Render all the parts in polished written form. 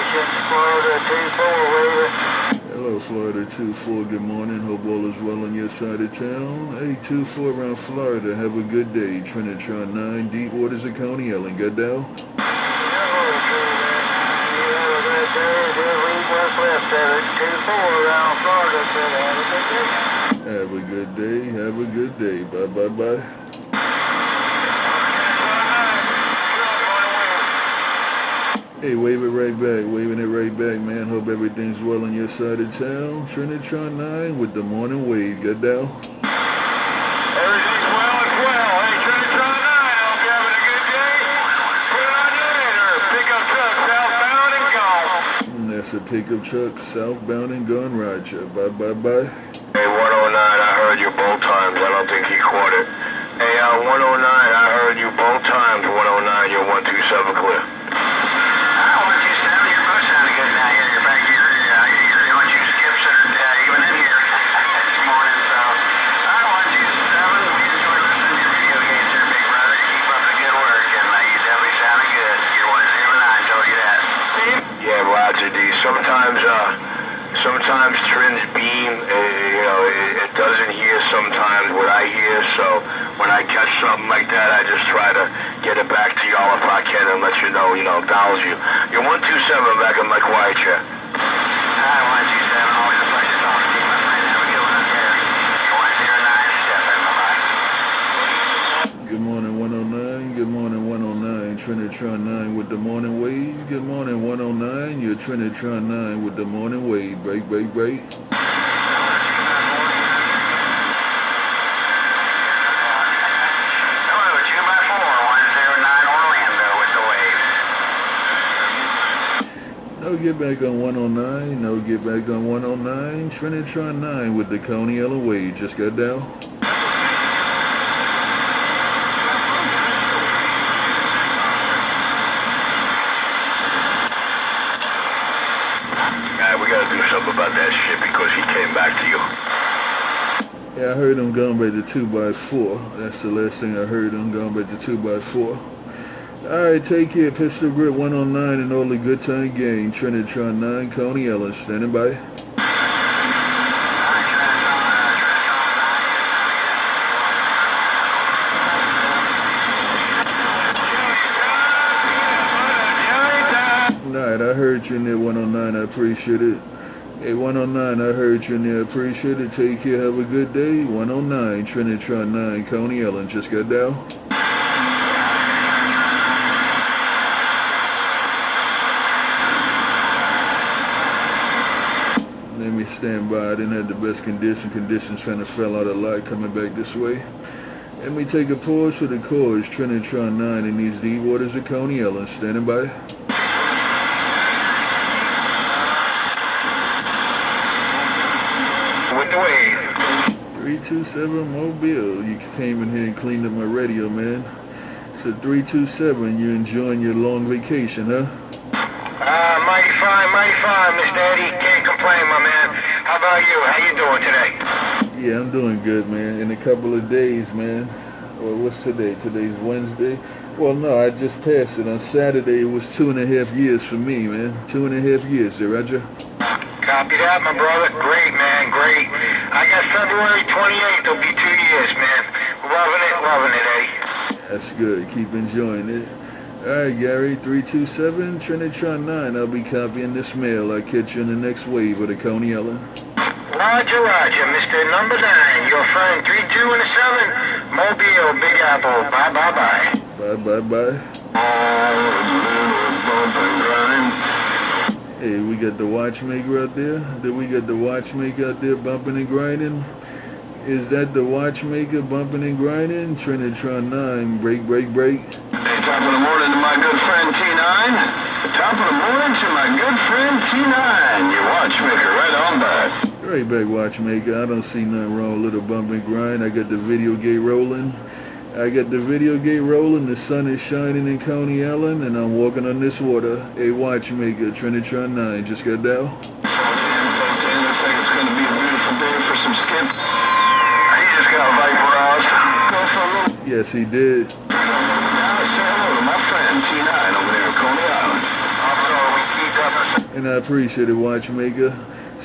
Florida 2-4, waiver. Hello, Florida 2-4. Good morning. Hope all is well on your side of town. Hey, 2-4 around Florida. Have a good day. Trinitron9, Deep Waters of Coney Ellen. Good down. Have a good day. Have a good day. Bye, bye, bye. Hey, wave it right back. Waving it right back, man. Hope everything's well on your side of town. Trinitron9 with the morning wave. Good down. Everything's well as well. Hey, Trinitron9, I hope you're having a good day. Put it on your radar. Pickup truck southbound and gone. That's a pickup truck southbound and gone, Roger. Bye, bye, bye. Hey, 109, I heard you both times. I don't think he caught it. Hey, 109, I heard you both times. 109, you're 127 clear. Sometimes Trin's beam, it doesn't hear sometimes what I hear, so when I catch something like that, I just try to get it back to y'all if I can and let you know, acknowledge you. You're 127 back in my quiet chair. Hi, 127, always a pleasure talking to you, my friend. Have a good one up there. You're 109, Stefan, bye-bye. Good morning, 109. Good morning, 109. Trinitron9 with the morning wave. Good morning, 109. You're Trinitron9 with the morning wave. Break, break, break. No get back on 109. No get back on 109. Trinitron9 with the Coney Ellen wave. Just got down. We gotta do something about that shit because he came back to you. Yeah, I heard him going back to 2x4. That's the last thing I heard him going back to 2x4. Alright, take care. Pistol Grip 109 and all the good time gang. Trinitron9, Coney Ellen, standing by. Alright, I heard you in there, 109. I appreciate it. Hey, 109, I heard you in there. I appreciate it. Take care. Have a good day. 109, Trinitron9, Coney Ellen. Just got down. Let me stand by. I didn't have the best conditions trying to fell out a lot coming back this way. Let me take a pause for the cause. Trinitron9 in these deep waters of Coney Ellen. Standing by. With the wave. 327 Mobile. You came in here and cleaned up my radio, man. So 327, you enjoying your long vacation, huh? Mighty fine, Mr. Eddie. Can't complain, my man. How about you? How you doing today? Yeah, I'm doing good, man. In a couple of days, man. Well, what's today? Today's Wednesday. Well, no, I just passed it. On Saturday, it was 2.5 years for me, man. 2.5 years there, Roger. Copy that, my brother. Great, man, great. I got February 28th. It'll be 2 years, man. Loving it, Eddie. That's good. Keep enjoying it. All right, Gary, 327, Trinitron9. I'll be copying this mail. I'll catch you in the next wave of the Coney Ellen. Roger, Mr. Number 9. Your friend 32 and a 7. Mobile, Big Apple. Bye. Bye. Hey, we got the watchmaker out there. We got the watchmaker out there bumping and grinding. Is that the watchmaker bumping and grinding? Trinitron9, break. Hey, top of the morning to my good friend T9. Top of the morning to my good friend T9. Your watchmaker, right on back. Right back, watchmaker. I don't see nothing wrong with a little bump and grind. I got the video gate rolling. The sun is shining in Coney Ellen, and I'm walking on this water. A watchmaker, Trinitron9, just got down. Looks like it's going to be a beautiful day for some skip. He just got vaporized. Go for a little. Yes, he did. Say hello to my friend T9 over there in Coney Island. Also, we keep up And I appreciate it, Watchmaker.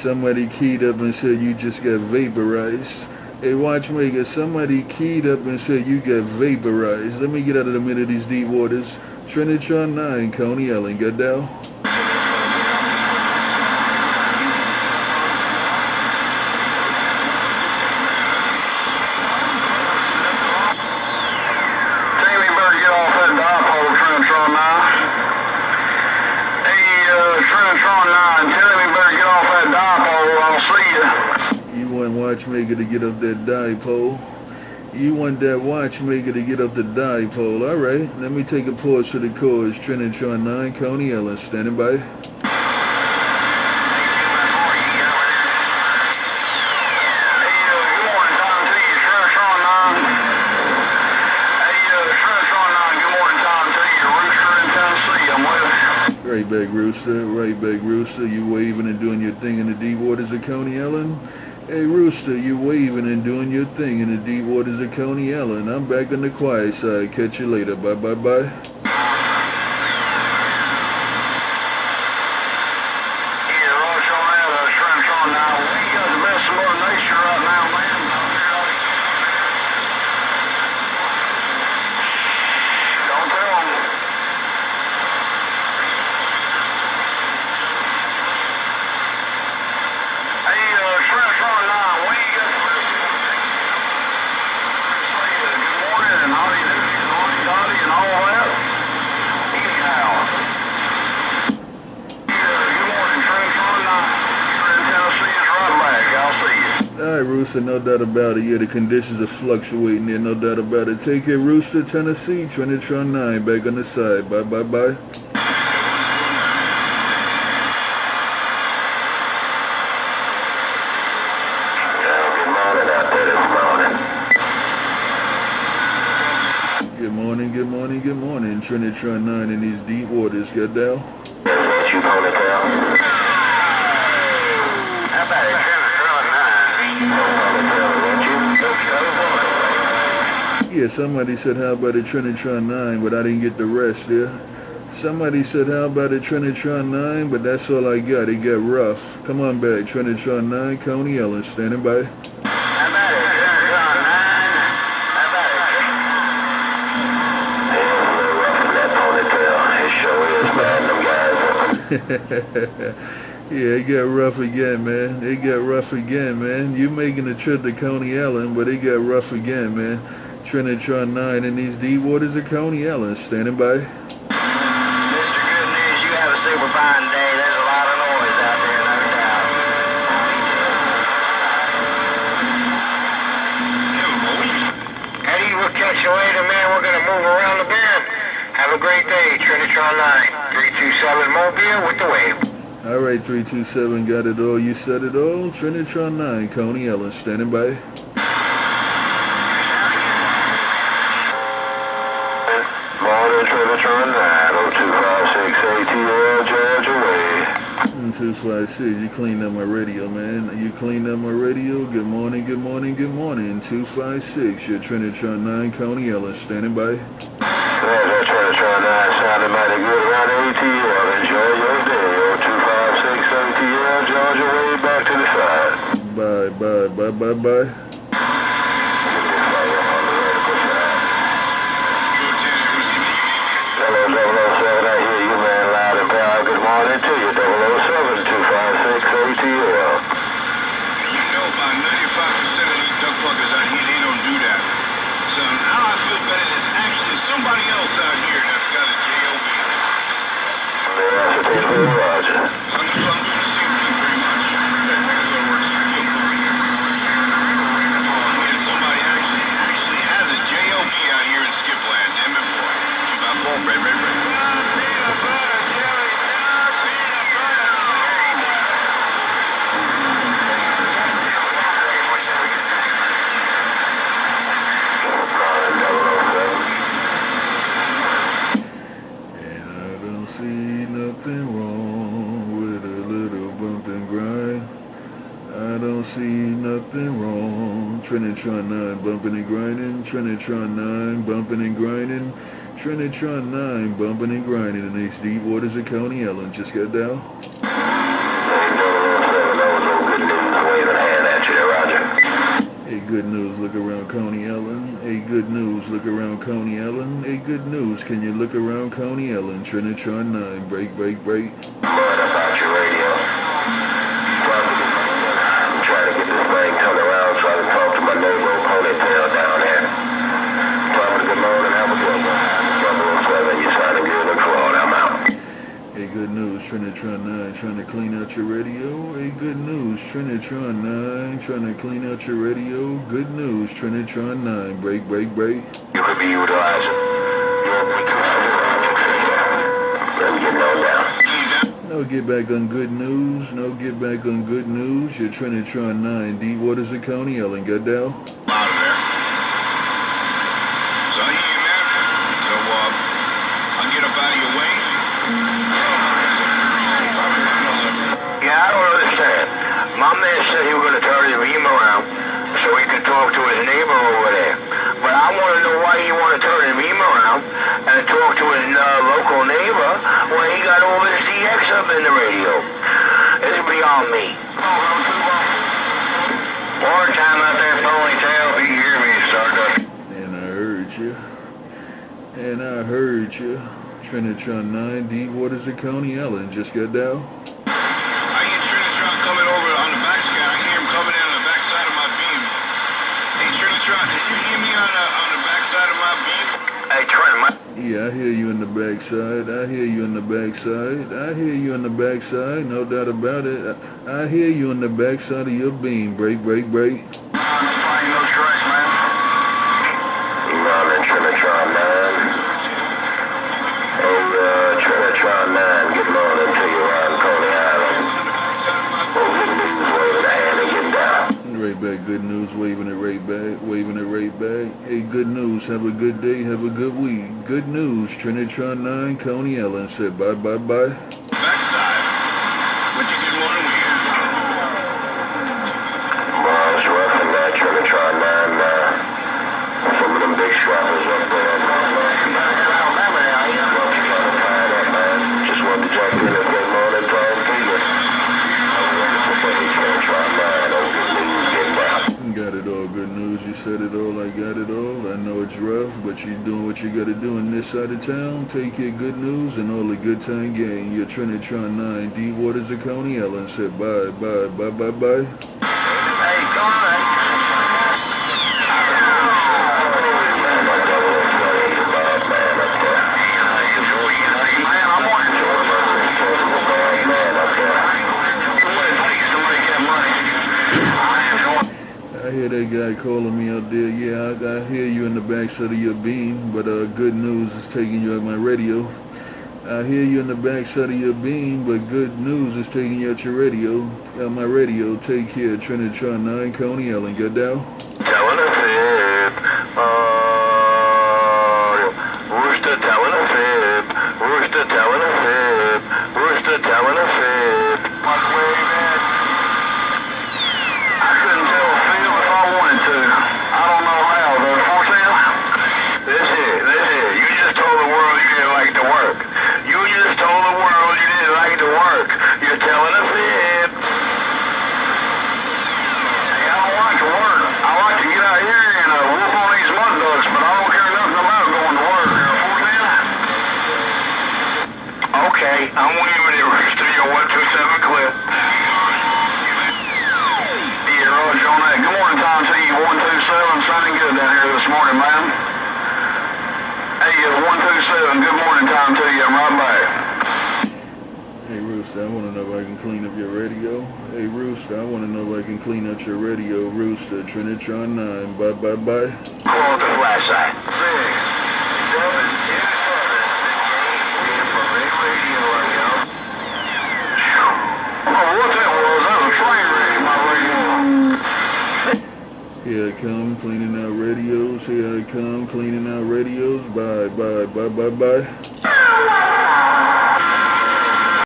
Somebody keyed up and said you just got vaporized. Hey, Watchmaker, somebody keyed up and said you got vaporized. Let me get out of the middle of these deep waters. Trinitron9, Coney Island, got down. Watchmaker to get up that dipole. You want that watchmaker to get up the dipole. Alright, let me take a pause for the cause. Trinitron9, Coney Island, standing by. Right back, Rooster. Right back, Rooster. You waving and doing your thing in the deep waters of Coney Island? Hey, Rooster, you waving and doing your thing in the deep waters of Coney Island. I'm back on the quiet side. Catch you later. Bye, bye, bye. Yeah, Roger on that, Trinitron9. We got the best of Mother Nature right now, man. Don't tell them. Hey, Trinitron9, we got the best of Mother Nature. Good morning, and how do you do? And all that. Anyhow. Good morning, Trinitron9. You're in Tennessee, it's right back. I'll see you. Alright, Rooster, no doubt about it. Yeah, the conditions are fluctuating there, no doubt about it. Take care, Rooster, Tennessee, Trinitron9, back on the side. Bye, bye, bye. Good morning, good morning, good morning. Trinitron9 in these deep waters. Got down? What you gonna tell? How about it, Trinitron9? Yeah, somebody said, how about a Trinitron9, but I didn't get the rest there. Somebody said, how about a Trinitron9, but that's all I got. It got rough. Come on back, Trinitron9, Coney Island, standing by. How about it, Trinitron9? How about it? That ponytail, it sure is, man. Them guys. Yeah, it got rough again, man. It got rough again, man. You making a trip to Coney Island, but it got rough again, man. Trinitron9 in these deep waters of Coney Island, standing by. Mr. Good News, you have a super fine day. There's a lot of noise out there, no doubt. Eddie, we'll catch you later, man. We're going to move around the bend. Have a great day, Trinitron9. 327 Mobile with the wave. Alright, 327, got it all. You said it all. Trinitron9, Coney Island, standing by. Morning, Trinitron9, 256Ga.Watch, Georgia way. 256, you cleaned up my radio, man. You cleaned up my radio. Good morning, good morning, good morning. 256, your Trinitron9, Coney Island, standing by. There's that Trinitron9 sounding mighty good around ATL. Enjoy your day, 256ATL, Georgia way, back to the side. Bye, bye, bye, bye, bye. Hello, 007, I hear you, man, loud and proud. Good morning to you, 007, 256ATL. You know about 95% of these duck fuckers out here, they don't do that. So now I feel better there's actually somebody else out here that's got a J.O.B. That's a thing, Roger. I'm doing the same thing pretty much. That's what works. I feel fine. Somebody actually has a J.O.B. out here in Skipland. Damn it, boy. Keep out more, red. Nothing wrong with a little bump and grind. I don't see nothing wrong. Trinitron9 bumping and grinding. Trinitron9 bumping and grinding. Trinitron9 bumping and grinding in these deep waters of Coney Island. Just got down. good news, look around Coney Ellen. Hey, good news, look around Coney Ellen. Hey, good news, can you look around Coney Ellen? Trinitron9, break, break, break. What about your radio? I'm trying to get this thing turned around so I can talk to my neighbor ponytail down there. Probably good morning, have a good one. 007, you sounding good and fraud, I'm out. Hey, good news, Trinitron9 trying to clean out your radio. Hey, good news, Trinitron9 trying to clean out your radio. Good news, Trinitron9, break, break, break. You could be utilizing your let me get known down. No get back on good news, no get back on good news. Your Trinitron9, Deep Waters of Coney Ellen, got down? Out of there. So I hear you, man. So, I'll get up out of your way. Yeah, I don't understand. My man said he was going to turn his beam around so he could talk to his neighbor over there. But I want to know why he want to turn his beam around and talk to his local neighbor when he got all this DX up in the radio. It's beyond me. More time out there, ponytail, if you hear me, Stardust. And I heard you. And I heard you. Trinitron9, Deep Waters of Coney Ellen, just got down? I hear Trinitron coming over on the back side. I hear him coming in on the back side of my beam. Hey, Trinitron, did you hear me on the back side of my beam? Hey, Trent, Yeah, I hear you in the backside. I hear you in the backside. I hear you in the backside, no doubt about it. I hear you in the backside of your beam. Break, break, break. no stress, man. You on in Trinitron9. Hey, Trinitron9, good morning to you on Coney Island. Oh, good news, waving a hand and getting down. Right back, good news, waving it right back, waving it right back. Hey, good news, have a good day, have a good week. Good news, Trinitron9, Coney Ellen said bye, bye, bye. Backside. What you good morning with you? Well, it's rough in that Trinitron9. Some of them big scrappers up there. Just wanted to jump in and say morning, Tom, to you. Trinitron9, oh, good news, getting down. Got it all, good news, you said it all, I got it all. I know it's rough, but you're doing what you gotta do in this side of town. Take your good news and all the good time gain. Your Trinitron9, Deep Waters of Coney Ellen said bye, bye, bye, bye, bye. Hey, go on. I hear that guy calling me out there. Yeah, I hear you in the backside of your beam, but good news is taking you out my radio. I hear you in the backside of your beam, but good news is taking you out your radio. Out my radio. Take care, Trinitron9, Coney Ellen. Get down. Telling a fib. Rooster telling a fib. Rooster telling a fib. Rooster telling a fib. What's waving? I couldn't tell a fib if I wanted to. I don't know how, though. For sale? This here. You just told the world you didn't like to work. You just told the world you didn't like to work. You're telling a fib. Hey, I don't like to work. I like to get out here and whoop on these mud ducks, but I don't care nothing about going to work. Okay, I'm waving it rest of your 127 clip. Yeah, Roger on that. Good morning, Tom to you, 127. Sounding good down here this morning, man. Hey, 127. Good morning, Tom to you. I'm right back. Hey, Rooster, I want to know if I can clean up your radio. Hey, Rooster, I want to know if I can clean up your radio. Rooster, Trinitron9, bye, bye, bye. Call the flash side. 6, 7, 10, 7. Oh, what that was? That was a train wreck in my radio. Here I come, cleaning out radios. Here I come, cleaning out radios. Bye, bye, bye, bye, bye.